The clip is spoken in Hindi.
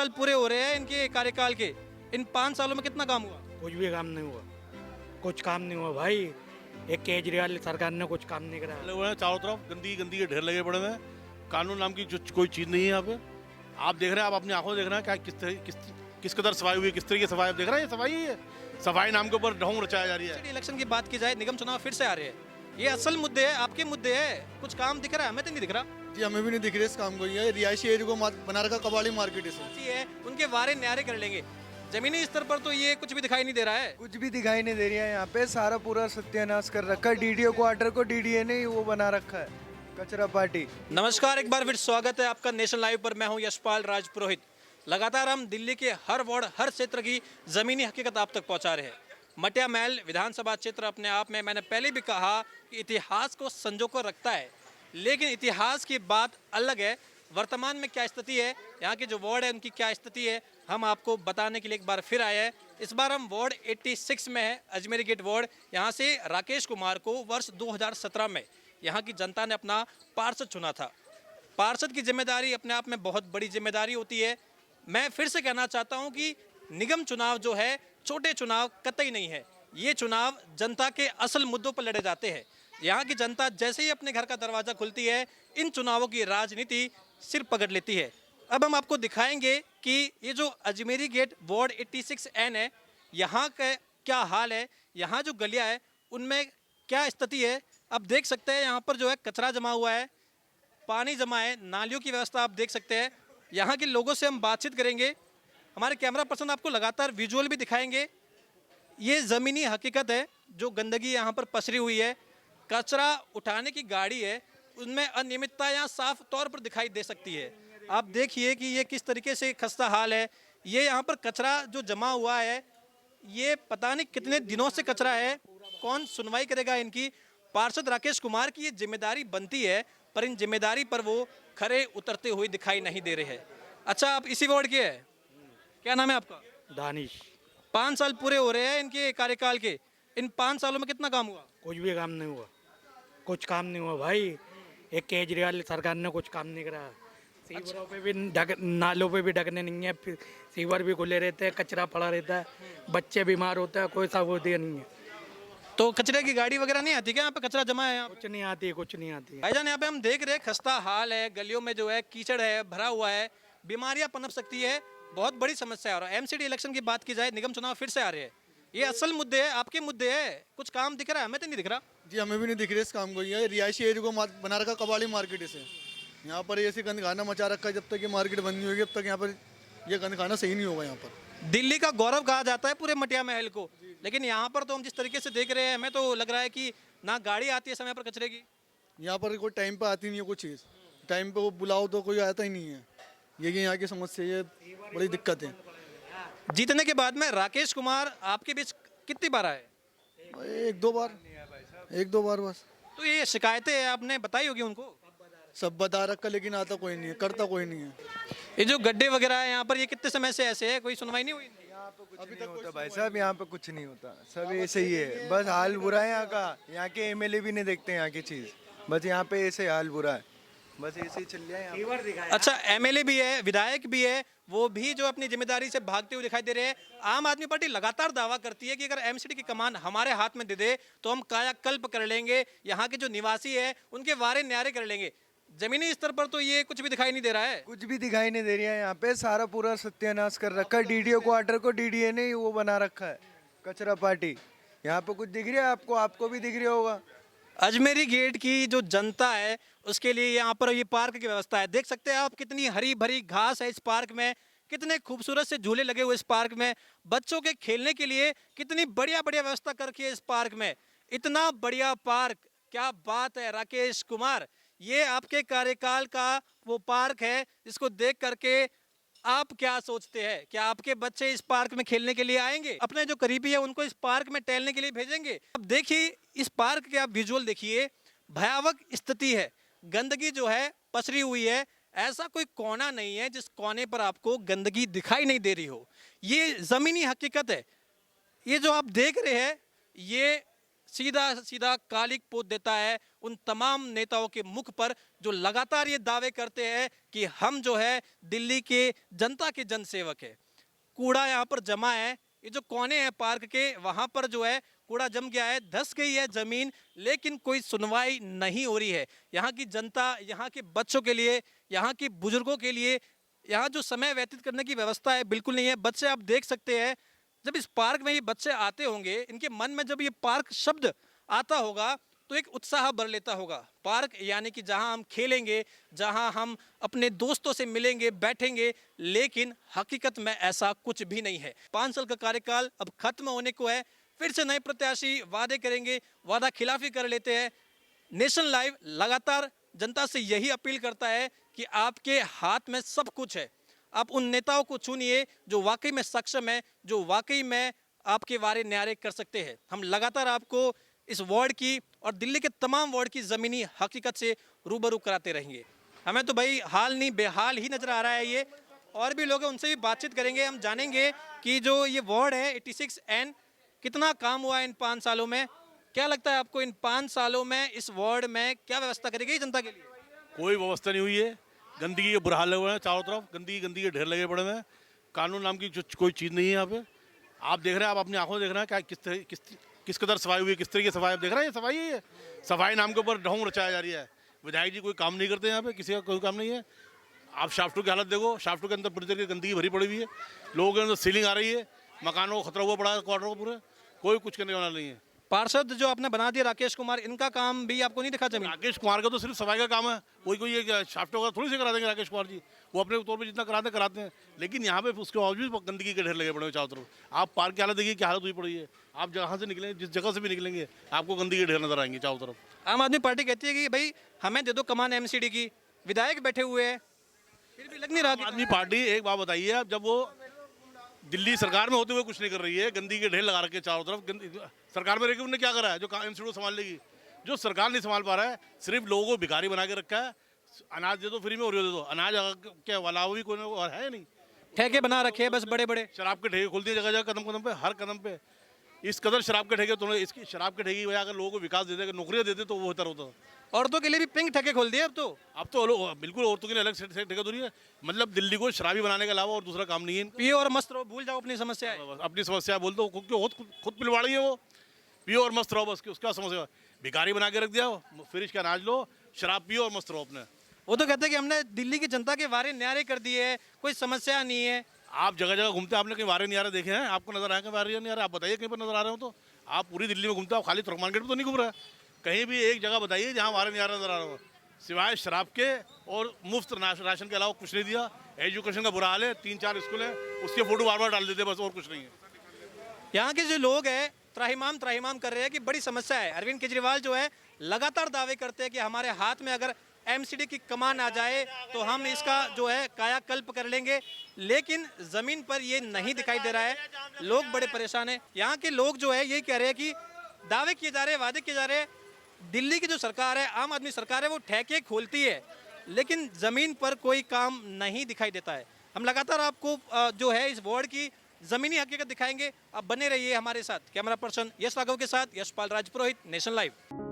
साल पूरे हो रहे हैं इनके कार्यकाल के। इन 5 सालों में कितना काम हुआ? कुछ भी काम नहीं हुआ, कुछ काम नहीं हुआ भाई। एक केजरीवाल सरकार ने कुछ काम नहीं कराया। लगे हुए हैं चारों तरफ, गंदगी गंदगी के ढेर लगे पड़े हुए हैं। कानून नाम की जो कोई चीज़ नहीं है यहाँ पे। आप देख रहे हैं, आप अपनी आंखों से देख रहे हैं क्या किस कदर सफाई हुई है, किस तरीके की सफाई आप देख रहे हैं। ये सफाई ही है, सफाई नाम के ऊपर ढोंग रचाया जा रही है। इलेक्शन की बात की जाए, निगम चुनाव फिर से आ रहे हैं। ये असल मुद्दे है, आपके मुद्दे है। कुछ काम दिख रहा है? हमें तो नहीं दिख रहा। जी हमें भी नहीं दिख रही इस काम को। ये रिहायशी एरिया को बना रखा कबाड़ी मार्केट इसे। अच्छी है, उनके वारे न्यारे कर लेंगे। जमीनी स्तर पर तो ये कुछ भी दिखाई नहीं दे रहा है। कुछ भी दिखाई नहीं दे रही है यहाँ पे। सारा पूरा सत्यानाश कर रखा है। डीडीओ क्वार्टर को डीडीए ने ही वो बना रखा है, कचरा पार्टी। नमस्कार, एक बार फिर स्वागत है आपका नेशनल लाइव पर। मैं हूं यशपाल राजपुरोहित। लगातार हम दिल्ली के हर वार्ड, हर क्षेत्र की ज़मीनी हकीकत आप तक पहुंचा रहे हैं। मटिया महल विधानसभा क्षेत्र अपने आप में, मैंने पहले भी कहा कि इतिहास को संजो कर रखता है, लेकिन इतिहास की बात अलग है। वर्तमान में क्या स्थिति है, यहाँ के जो वार्ड है उनकी क्या स्थिति है, हम आपको बताने के लिए एक बार फिर आए हैं। इस बार हम वार्ड 86 में है, अजमेरी गेट वार्ड। यहाँ से राकेश कुमार को वर्ष 2017 में यहाँ की जनता ने अपना पार्षद चुना था। पार्षद की जिम्मेदारी अपने आप में बहुत बड़ी जिम्मेदारी होती है। मैं फिर से कहना चाहता हूँ कि निगम चुनाव जो है छोटे चुनाव कतई नहीं है। ये चुनाव जनता के असल मुद्दों पर लड़े जाते हैं। यहाँ की जनता जैसे ही अपने घर का दरवाज़ा खुलती है, इन चुनावों की राजनीति सिर पकड़ लेती है। अब हम आपको दिखाएंगे कि ये जो अजमेरी गेट वार्ड 86N है, यहाँ का क्या हाल है, यहाँ जो गलियाँ है उनमें क्या स्थिति है। आप देख सकते हैं यहाँ पर जो है कचरा जमा हुआ है, पानी जमा है, नालियों की व्यवस्था आप देख सकते हैं। यहाँ के लोगों से हम बातचीत करेंगे। हमारे कैमरा पर्सन आपको लगातार विजुअल भी दिखाएंगे। ये ज़मीनी हकीकत है, जो गंदगी यहाँ पर पसरी हुई है, कचरा उठाने की गाड़ी है, उनमें अनियमितता यहाँ साफ तौर पर दिखाई दे सकती है। आप देखिए कि ये किस तरीके से खस्ता हाल है। ये यहाँ पर कचरा जो जमा हुआ है, ये पता नहीं कितने दिनों से कचरा है। कौन सुनवाई करेगा इनकी? पार्षद राकेश कुमार की ये जिम्मेदारी बनती है, पर इन जिम्मेदारी पर वो खरे उतरते हुए दिखाई नहीं दे रहे हैं। अच्छा, आप इसी वार्ड के हैं, क्या नाम है आपका? दानिश। 5 साल पूरे हो रहे हैं इनके कार्यकाल के। इन 5 सालों में कितना काम हुआ? कुछ भी काम नहीं हुआ, कुछ काम नहीं हुआ भाई। एक केजरीवाल सरकार ने कुछ काम नहीं कराया। सीवरों पे भी नालों पे भी ढकने नहीं है, फिर सीवर भी खुले रहते हैं, कचरा पड़ा रहता है, बच्चे बीमार होते हैं, कोई सावधानी नहीं है। तो कचरे की गाड़ी वगैरह नहीं आती क्या? यहाँ पे कचरा जमा है यहाँ पे? कुछ नहीं आती, कुछ नहीं आती। भाईजान, यहाँ पे हम देख रहे हैं खस्ता हाल है, गलियों में जो है कीचड़ है, भरा हुआ है, बीमारियां पनप सकती है, बहुत बड़ी समस्या है। और एमसीडी इलेक्शन की बात की जाए, निगम चुनाव फिर से आ रहे हैं। ये असल मुद्दे है, आपके मुद्दे है। कुछ काम दिख रहा है? हमें तो नहीं दिख रहा। जी हमें भी नहीं दिख रही इस काम को। ये रिहायशी एरिया को बना रखा कबाड़ी मार्केट इसे। यहाँ पर ऐसे गंद खाना मचा रखा है। जब तक ये मार्केट बंद नहीं होगी, अब तक यहाँ पर ये गंद खाना सही नहीं होगा। यहाँ पर दिल्ली का गौरव कहा जाता है पूरे मटिया महल को, लेकिन यहाँ पर तो हम जिस तरीके से देख रहे हैं, हमें तो लग रहा है कि ना गाड़ी आती है समय पर कचरे की। यहाँ पर कोई टाइम पे आती नहीं है कोई चीज़। टाइम पे वो बुलाओ तो कोई आता ही नहीं है। यही यहाँ की समस्या, ये बड़ी दिक्कत है। जीतने के बाद में राकेश कुमार आपके बीच कितनी बार आए? एक दो बार बस। तो ये शिकायतें आपने बताई होगी उनको? सब बता रखा, लेकिन आता कोई नहीं है, करता कोई नहीं है। ये जो गड्ढे वगैरह है यहाँ पर, ये कितने समय से ऐसे है? कोई सुनवाई नहीं हुई? अभी तक होता भाई साहब, यहाँ पे कुछ नहीं होता, सब ऐसे ही है। बस हाल बुरा है यहाँ का। यहाँ के एमएलए भी नहीं देखते यहाँ की चीज, बस यहाँ पे ऐसे हाल बुरा है, बस ऐसे ही चल रहा है यहाँ। अच्छा, एमएलए भी है, विधायक भी है, वो भी जो अपनी जिम्मेदारी से भागते हुए दिखाई दे रहे हैं। आम आदमी पार्टी लगातार दावा करती है कि अगर एमसीडी की कमान हमारे हाथ में दे दे तो हम कायाकल्प कर लेंगे, यहाँ के जो निवासी है उनके वारे न्यारे कर लेंगे। जमीनी स्तर पर तो ये कुछ भी दिखाई नहीं दे रहा है। कुछ भी दिखाई नहीं दे रही है यहाँ पे। सारा पूरा सत्यानाश कर रखा है। डीडीओ क्वार्टर को डीडीए ने ही वो बना रखा है, कचरा पार्टी। यहाँ पे कुछ दिख रहा है आपको? आपको भी दिख रहा होगा। अजमेरी गेट की जो जनता है उसके लिए यहाँ पर ये पार्क की व्यवस्था है। देख सकते हैं आप, कितनी हरी भरी घास है इस पार्क में, कितने खूबसूरत से झूले लगे हुए इस पार्क में, बच्चों के खेलने के लिए कितनी बढ़िया बढ़िया व्यवस्था कर रखी है इस पार्क में। इतना बढ़िया पार्क, क्या बात है राकेश कुमार। ये आपके कार्यकाल का वो पार्क है जिसको देख करके आप क्या सोचते हैं? क्या आपके बच्चे इस पार्क में खेलने के लिए आएंगे? अपने जो करीबी है उनको इस पार्क में टहलने के लिए भेजेंगे? अब देखिए इस पार्क के आप विजुअल देखिए, भयावह स्थिति है। गंदगी जो है पसरी हुई है। ऐसा कोई कोना नहीं है जिस कोने पर आपको गंदगी दिखाई नहीं दे रही हो। ये जमीनी हकीकत है। ये जो आप देख रहे हैं, ये सीधा सीधा कालिक पोत देता है उन तमाम नेताओं के मुख पर जो लगातार ये दावे करते हैं कि हम जो है दिल्ली के जनता के जनसेवक है। कूड़ा यहाँ पर जमा है, ये जो कोने हैं पार्क के वहाँ पर जो है कूड़ा जम गया है, धंस गई है जमीन, लेकिन कोई सुनवाई नहीं हो रही है। यहाँ की जनता, यहाँ के बच्चों के लिए, यहाँ के बुजुर्गों के लिए यहाँ जो समय व्यतीत करने की व्यवस्था है बिल्कुल नहीं है। बच्चे आप देख सकते हैं, जब इस पार्क में ये बच्चे आते होंगे, इनके मन में जब ये पार्क शब्द आता होगा तो एक उत्साह भर लेता होगा। पार्क यानी कि जहां हम खेलेंगे, जहां हम अपने दोस्तों से मिलेंगे, बैठेंगे, लेकिन हकीकत में ऐसा कुछ भी नहीं है। 5 साल का कार्यकाल अब खत्म होने को है, फिर से नए प्रत्याशी वादे करेंगे, वादा खिलाफी कर लेते हैं। नेशन लाइव लगातार जनता से यही अपील करता है कि आपके हाथ में सब कुछ है। आप उन नेताओं को चुनिए जो वाकई में सक्षम है, जो वाकई में आपके वारे न्यारे कर सकते हैं। हम लगातार आपको इस वार्ड की और दिल्ली के तमाम वार्ड की ज़मीनी हकीकत से रूबरू कराते रहेंगे। हमें तो भाई हाल नहीं बेहाल ही नज़र आ रहा है ये। और भी लोग हैं, उनसे भी बातचीत करेंगे, हम जानेंगे कि जो ये वार्ड है 86N, कितना काम हुआ है इन 5 सालों में। क्या लगता है आपको इन 5 सालों में इस वार्ड में क्या व्यवस्था करेगी जनता के लिए? कोई व्यवस्था नहीं हुई है। गंदगी के बुरा हाल हुए हैं, चारों तरफ गंदगी के ढेर लगे पड़े हैं। कानून नाम की जो कोई चीज़ नहीं है यहाँ पे। आप देख रहे हैं, आप अपनी आंखों से देख रहे हैं क्या किस कदर सफाई हुई है, किस तरीके की सफाई आप देख रहे हैं। ये सफाई है, सफाई नाम के ऊपर ढोंग रचाया जा रही है। विधायक जी कोई काम नहीं करते यहाँ पे, किसी का कोई काम नहीं है। आप शाफ्टों की हालत देखो, शाफ्टों के अंदर पूरी तरीके की गंदगी भरी पड़ी हुई है। लोगों के अंदर सीलिंग आ रही है, मकानों को खतरा हुआ पड़ा है, क्वार्टरों को पूरे। कोई कुछ करने वाला नहीं है। पार्षद जो आपने बना दिया राकेश कुमार, इनका काम भी आपको नहीं दिखा जमीन? राकेश कुमार का तो सिर्फ सफाई का काम है। कोई ये शाफ्टों का थोड़ी से करा देंगे राकेश कुमार जी। वो अपने तौर पे जितना कराते हैं, लेकिन यहाँ पे उसके बावजूद गंदगी के ढेर लगे पड़े हैं चारों तरफ। आप पार्क की हालत देखिए, क्या हालत हुई पड़ी है। आप जहाँ से निकलेंगे, जिस जगह से भी निकलेंगे, आपको गंदगी के ढेर नजर आएंगे चारों तरफ। आम आदमी पार्टी कहती है कि भाई हमें दे दो कमान एमसीडी की, विधायक बैठे हुए हैं, फिर भी लग नहीं रहा आम आदमी पार्टी एक बात बताइए, आप जब वो दिल्ली सरकार में होते हुए कुछ नहीं कर रही है, गंदगी के ढेर लगा रखे चारों तरफ। सरकार में रहकर उन्होंने क्या करा है जो इंस्टीट्यूट संभाल लेगी? जो सरकार नहीं संभाल पा रहा है, सिर्फ लोगों को भिखारी बना के रखा है। अनाज दे दो फ्री में, और दे दो अनाज के अलावा भी कोई और है नहीं। ठेके बना रखे हैं बस बड़े बड़े। शराब के ठेके खोल दिए जगह जगह, कदम कदम पे, हर कदम पे। इस कदर शराब के ठेके, तो इसकी शराब के ठेके की वजह अगर लोगों को विकास देते, अगर नौकरियां देते तो वो बेहतर होता। औरतों के लिए भी पिंक ठेके खोल दिए अब तो। बिल्कुल औरतों के लिए अलग से ठेका दूरी है। मतलब दिल्ली को शराबी बनाने के अलावा और दूसरा काम नहीं है। पियो और मस्त रहो, भूल जाओ अपनी समस्या है। अपनी समस्या बोल दो, खुद पिलवाड़ी है वो। पियो और मस्त रहो, बस उसका समस्या। भिखारी बना के रख दिया, फिर इसका अनाज लो, शराब पियो और मस्त रहो अपने। वो तो कहते हैं कि हमने दिल्ली की जनता के वारे न्यारे कर दिए है, कोई समस्या नहीं है। आप जगह जगह घूमते हैं, आपने कहीं वारे नियारे देखे हैं? आपको नजर आए कहीं वारे नियारे? आप बताइए कहीं पर नजर आ रहे हो तो। आप पूरी दिल्ली में घूमते हो, खाली तुर्क मार्केट में तो नहीं घूम रहा है। कहीं भी एक जगह बताइए जहाँ वारे नियारे नजर आ रहे हो, सिवाय शराब के और मुफ्त राशन के अलावा कुछ नहीं दिया। एजुकेशन का बुरा हाल है, 3-4 स्कूल है, उसके फोटो बार बार डाल देते बस, और कुछ नहीं है। यहाँ के जो लोग हैं त्राहिमाम कर रहे हैं कि बड़ी समस्या है। अरविंद केजरीवाल जो है लगातार दावे करते हैं कि हमारे हाथ में अगर एमसीडी की कमान आ जाए तो हम इसका जो है कायाकल्प कर लेंगे, लेकिन ज़मीन पर ये नहीं दिखाई दे रहा है। लोग बड़े परेशान हैं। यहाँ के लोग जो है यही कह रहे हैं कि दावे किए जा रहे हैं, वादे किए जा रहे हैं। दिल्ली की जो सरकार है, आम आदमी सरकार है, वो ठेके खोलती है, लेकिन ज़मीन पर कोई काम नहीं दिखाई देता है। हम लगातार आपको जो है इस वार्ड की ज़मीनी हकीकत दिखाएंगे। आप बने रहिए हमारे साथ। कैमरा पर्सन यश राघव के साथ यशपाल राजपुरोहित, नेशन लाइव।